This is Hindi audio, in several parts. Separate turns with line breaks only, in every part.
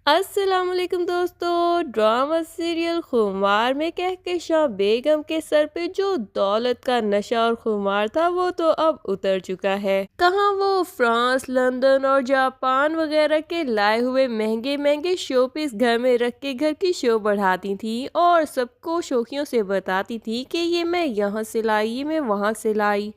अस्सलाम वालेकुम दोस्तों। ड्रामा सीरियल खुमार में कहकशां बेगम के सर पे जो दौलत का नशा और खुमार था वो तो अब उतर चुका है। कहाँ वो फ्रांस, लंदन और जापान वगैरह के लाए हुए महंगे महंगे शो पीस घर में रख के घर की शो बढ़ाती थी और सबको शौकियों से बताती थी कि ये मैं यहाँ से लाई, ये मैं वहाँ से लाई।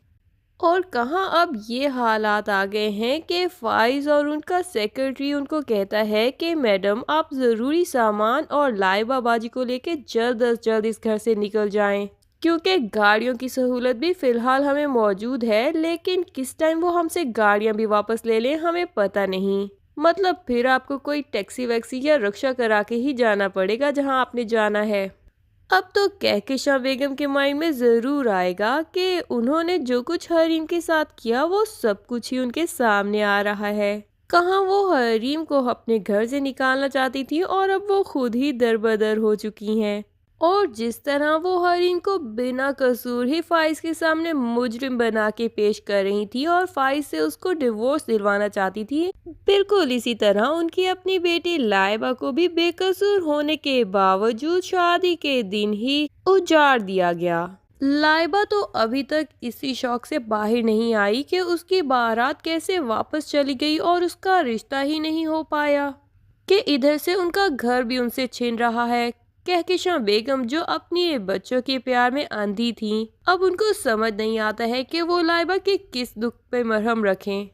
और कहाँ अब ये हालात आ गए हैं कि फ़ाइज़ और उनका सेक्रेटरी उनको कहता है कि मैडम आप ज़रूरी सामान और लाइबा बाजी को लेके जल्द अज जल्द इस घर से निकल जाएं, क्योंकि गाड़ियों की सहूलत भी फ़िलहाल हमें मौजूद है, लेकिन किस टाइम वो हमसे गाड़ियां भी वापस ले लें हमें पता नहीं। मतलब फिर आपको कोई टैक्सी वैक्सी या रिक्शा करा के ही जाना पड़ेगा जहां आपने जाना है। अब तो कहकशां बेगम के माइंड में ज़रूर आएगा कि उन्होंने जो कुछ हरीम के साथ किया वो सब कुछ ही उनके सामने आ रहा है। कहाँ वो हरीम को अपने घर से निकालना चाहती थी और अब वो खुद ही दरबदर हो चुकी हैं। और जिस तरह वो हरीम को बिना कसूर ही फाइज के सामने मुजरिम बना के पेश कर रही थी और फाइज से उसको डिवोर्स दिलवाना चाहती थी, बिल्कुल इसी तरह उनकी अपनी बेटी लाइबा को भी बेकसूर होने के बावजूद शादी के दिन ही उजाड़ दिया गया। लाइबा तो अभी तक इसी शौक से बाहर नहीं आई कि उसकी बारात कैसे वापस चली गई और उसका रिश्ता ही नहीं हो पाया, कि इधर से उनका घर भी उनसे छिन रहा है। कहकशां बेगम जो अपने बच्चों के प्यार में अंधी थीं, अब उनको समझ नहीं आता है कि वो लाइबा के किस दुख पे मरहम रखें।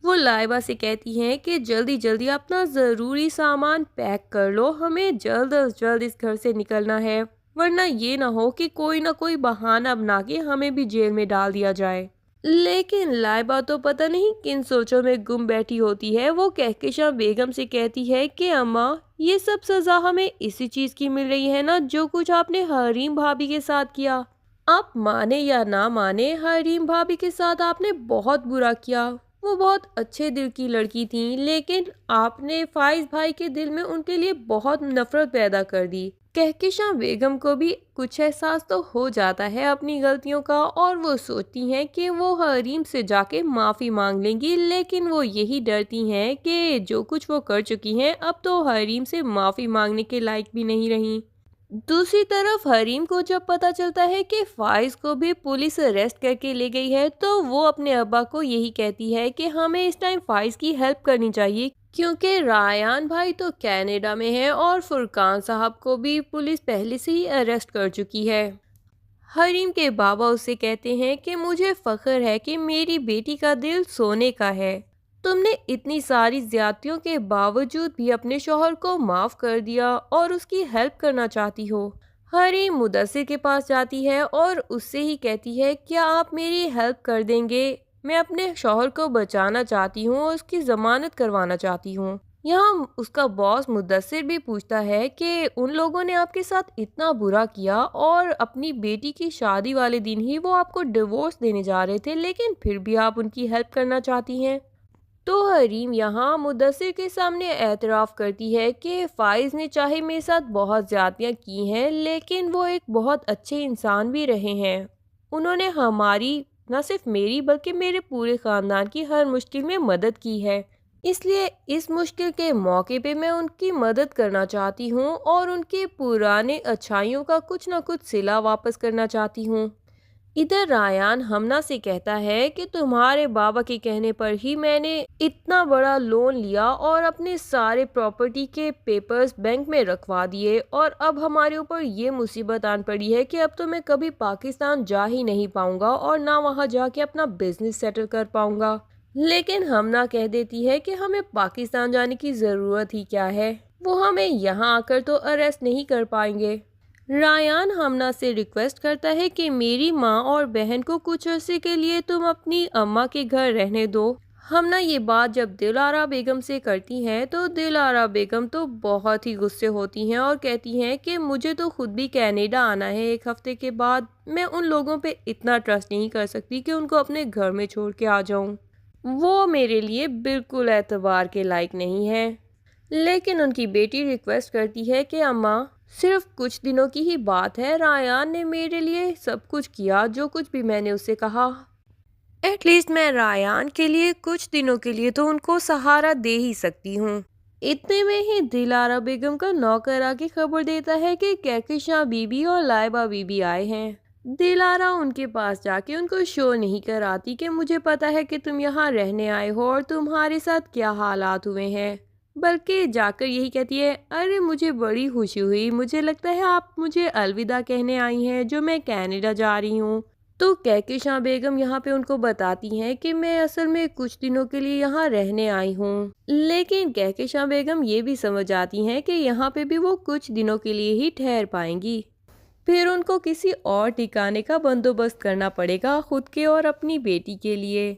वो लाइबा से कहती हैं कि जल्दी जल्दी अपना ज़रूरी सामान पैक कर लो, हमें जल्द अज जल्द इस घर से निकलना है, वरना ये ना हो कि कोई ना कोई बहाना बना के हमें भी जेल में डाल दिया जाए। लेकिन लाइबा तो पता नहीं किन सोचों में गुम बैठी होती है। वो कहकशां बेगम से कहती है कि अम्मा, ये सब सज़ा हमें इसी चीज़ की मिल रही है ना, जो कुछ आपने हरीम भाभी के साथ किया। आप माने या ना माने, हरीम भाभी के साथ आपने बहुत बुरा किया। वो बहुत अच्छे दिल की लड़की थी, लेकिन आपने फाइज भाई के दिल में उनके लिए बहुत नफरत पैदा कर दी। कहकशां बेगम को भी कुछ एहसास तो हो जाता है अपनी गलतियों का और वो सोचती हैं कि वो हरीम से जाके माफ़ी मांग लेंगी, लेकिन वो यही डरती हैं कि जो कुछ वो कर चुकी हैं अब तो हरीम से माफ़ी मांगने के लायक भी नहीं रही। दूसरी तरफ हरीम को जब पता चलता है कि फाइज को भी पुलिस अरेस्ट करके ले गई है, तो वो अपने अब्बा को यही कहती है कि हमें इस टाइम फाइज की हेल्प करनी चाहिए, क्योंकि रायान भाई तो कनाडा में है और फुरकान साहब को भी पुलिस पहले से ही अरेस्ट कर चुकी है। हरीम के बाबा उससे कहते हैं कि मुझे फ़ख्र है कि मेरी बेटी का दिल सोने का है। तुमने इतनी सारी ज्यादतियों के बावजूद भी अपने शौहर को माफ़ कर दिया और उसकी हेल्प करना चाहती हो। हरीम मुदस्सिर के पास जाती है और उससे ही कहती है, क्या आप मेरी हेल्प कर देंगे? मैं अपने शौहर को बचाना चाहती हूँ और उसकी ज़मानत करवाना चाहती हूँ। यहाँ उसका बॉस मुदस्सिर भी पूछता है कि उन लोगों ने आपके साथ इतना बुरा किया और अपनी बेटी की शादी वाले दिन ही वो आपको डिवोर्स देने जा रहे थे, लेकिन फिर भी आप उनकी हेल्प करना चाहती हैं। तो हरीम यहाँ मुदस्सिर के सामने एतराफ़ करती है कि फ़ाइज़ ने चाहे मेरे साथ बहुत ज़्यादतियाँ की हैं, लेकिन वो एक बहुत अच्छे इंसान भी रहे हैं। उन्होंने हमारी, न सिर्फ मेरी बल्कि मेरे पूरे ख़ानदान की हर मुश्किल में मदद की है। इसलिए इस मुश्किल के मौके पे मैं उनकी मदद करना चाहती हूँ और उनके पुराने अच्छाइयों का कुछ ना कुछ सिला वापस करना चाहती हूँ। इधर रायान हमना से कहता है कि तुम्हारे बाबा के कहने पर ही मैंने इतना बड़ा लोन लिया और अपने सारे प्रॉपर्टी के पेपर्स बैंक में रखवा दिए, और अब हमारे ऊपर ये मुसीबत आन पड़ी है कि अब तो मैं कभी पाकिस्तान जा ही नहीं पाऊंगा और ना वहाँ जाके अपना बिजनेस सेटल कर पाऊंगा। लेकिन हमना कह देती है कि हमें पाकिस्तान जाने की ज़रूरत ही क्या है, वो हमें यहाँ आकर तो अरेस्ट नहीं कर पाएंगे। रायान हमना से रिक्वेस्ट करता है कि मेरी माँ और बहन को कुछ अरसे के लिए तुम अपनी अम्मा के घर रहने दो। हमना ये बात जब दिलारा बेगम से करती हैं तो दिलारा बेगम तो बहुत ही गुस्से होती हैं और कहती हैं कि मुझे तो खुद भी कनाडा आना है एक हफ्ते के बाद, मैं उन लोगों पे इतना ट्रस्ट नहीं कर सकती कि उनको अपने घर में छोड़ के आ जाऊं। वो मेरे लिए बिल्कुल एतबार के लायक नहीं है। लेकिन उनकी बेटी रिक्वेस्ट करती है कि अम्मा, सिर्फ कुछ दिनों की ही बात है, रायान ने मेरे लिए सब कुछ किया जो कुछ भी मैंने उससे कहा। एटलीस्ट मैं रायान के लिए कुछ दिनों के लिए तो उनको सहारा दे ही सकती हूँ। इतने में ही दिलारा बेगम का नौकर आके खबर देता है कि कहकशां बीबी और लाइबा बीबी आए हैं। दिलारा उनके पास जाके उनको शो नहीं कराती कि मुझे पता है कि तुम यहाँ रहने आए हो और तुम्हारे साथ क्या हालात हुए हैं, बल्कि जाकर यही कहती है, अरे मुझे बड़ी खुशी हुई, मुझे लगता है आप मुझे अलविदा कहने आई हैं जो मैं कनाडा जा रही हूँ। तो कहकशां बेगम यहाँ पे उनको बताती हैं कि मैं असल में कुछ दिनों के लिए यहाँ रहने आई हूँ, लेकिन कहकशां बेगम ये भी समझ आती हैं कि यहाँ पे भी वो कुछ दिनों के लिए ही ठहर पाएंगी। फिर उनको किसी और ठिकाने का बंदोबस्त करना पड़ेगा खुद के और अपनी बेटी के लिए।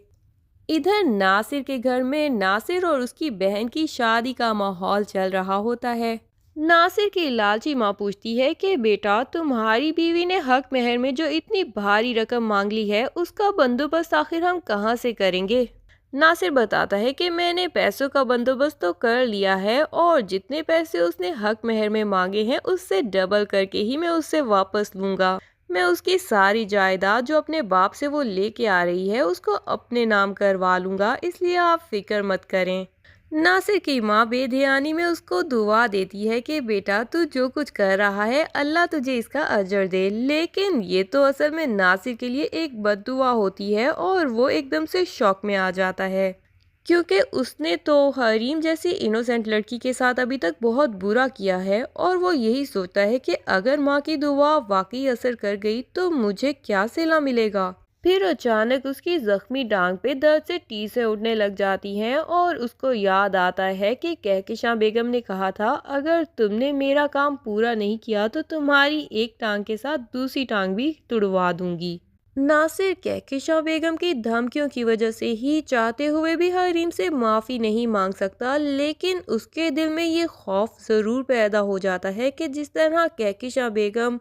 इधर नासिर के घर में नासिर और उसकी बहन की शादी का माहौल चल रहा होता है। नासिर की लालची माँ पूछती है कि बेटा, तुम्हारी बीवी ने हक महर में जो इतनी भारी रकम मांग ली है उसका बंदोबस्त आखिर हम कहाँ से करेंगे। नासिर बताता है कि मैंने पैसों का बंदोबस्त तो कर लिया है और जितने पैसे उसने हक महर में मांगे हैं उससे डबल करके ही मैं उससे वापस लूँगा। मैं उसकी सारी जायदाद जो अपने बाप से वो लेके आ रही है उसको अपने नाम करवा लूँगा, इसलिए आप फिक्र मत करें। नासिर की माँ बेध्यानी में उसको दुआ देती है कि बेटा, तू जो कुछ कर रहा है अल्लाह तुझे इसका अजर दे, लेकिन ये तो असल में नासिर के लिए एक बद्दुआ होती है और वो एकदम से शौक में आ जाता है, क्योंकि उसने तो हरीम जैसी इनोसेंट लड़की के साथ अभी तक बहुत बुरा किया है और वो यही सोचता है कि अगर माँ की दुआ वाकई असर कर गई तो मुझे क्या सिला मिलेगा। फिर अचानक उसकी जख्मी टांग पे दर्द से टीसें उठने लग जाती हैं और उसको याद आता है कि कहकशां बेगम ने कहा था, अगर तुमने मेरा काम पूरा नहीं किया तो तुम्हारी एक टांग के साथ दूसरी टांग भी तुड़वा दूंगी। नासिर कहकशां बेगम की धमकियों की वजह से ही चाहते हुए भी हरीम से माफ़ी नहीं मांग सकता, लेकिन उसके दिल में ये खौफ ज़रूर पैदा हो जाता है कि जिस तरह कहकशां बेगम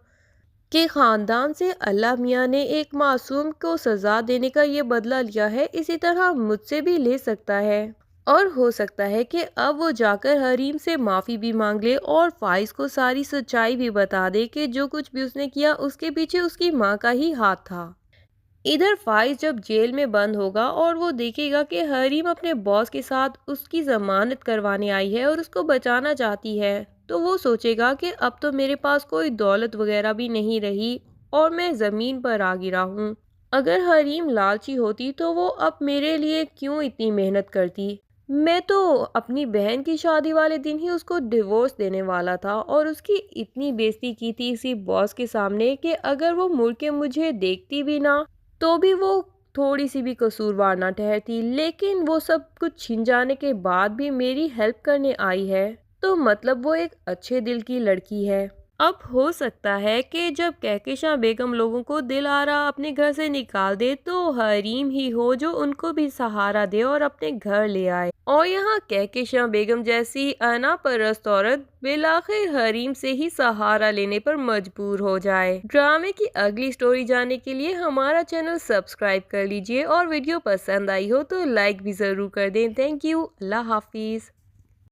के ख़ानदान से अल्लाह मियाँ ने एक मासूम को सज़ा देने का ये बदला लिया है, इसी तरह मुझसे भी ले सकता है। और हो सकता है कि अब वो जाकर हरीम से माफ़ी भी मांग ले और फाइज को सारी सच्चाई भी बता दे कि जो कुछ भी उसने किया उसके पीछे उसकी माँ का ही हाथ था। इधर फाइज जब जेल में बंद होगा और वो देखेगा कि हरीम अपने बॉस के साथ उसकी जमानत करवाने आई है और उसको बचाना चाहती है, तो वो सोचेगा कि अब तो मेरे पास कोई दौलत वगैरह भी नहीं रही और मैं ज़मीन पर आ गिरा हूँ। अगर हरीम लालची होती तो वो अब मेरे लिए क्यों इतनी मेहनत करती। मैं तो अपनी बहन की शादी वाले दिन ही उसको डिवोर्स देने वाला था और उसकी इतनी बेइज्जती की थी इसी बॉस के सामने कि अगर वो मुड़ के मुझे देखती भी ना तो भी वो थोड़ी सी भी कसूरवार ना ठहरती, लेकिन वो सब कुछ छिन जाने के बाद भी मेरी हेल्प करने आई है, तो मतलब वो एक अच्छे दिल की लड़की है। अब हो सकता है कि जब कहकशां बेगम लोगों को दिलारा अपने घर से निकाल दे तो हरीम ही हो जो उनको भी सहारा दे और अपने घर ले आए, और यहाँ कहकशां बेगम जैसी अनापरस्त औरत बिलाखिर हरीम से ही सहारा लेने पर मजबूर हो जाए। ड्रामे की अगली स्टोरी जानने के लिए हमारा चैनल सब्सक्राइब कर लीजिए और वीडियो पसंद आई हो तो लाइक भी जरूर कर दें। Thank you. Allah Hafiz.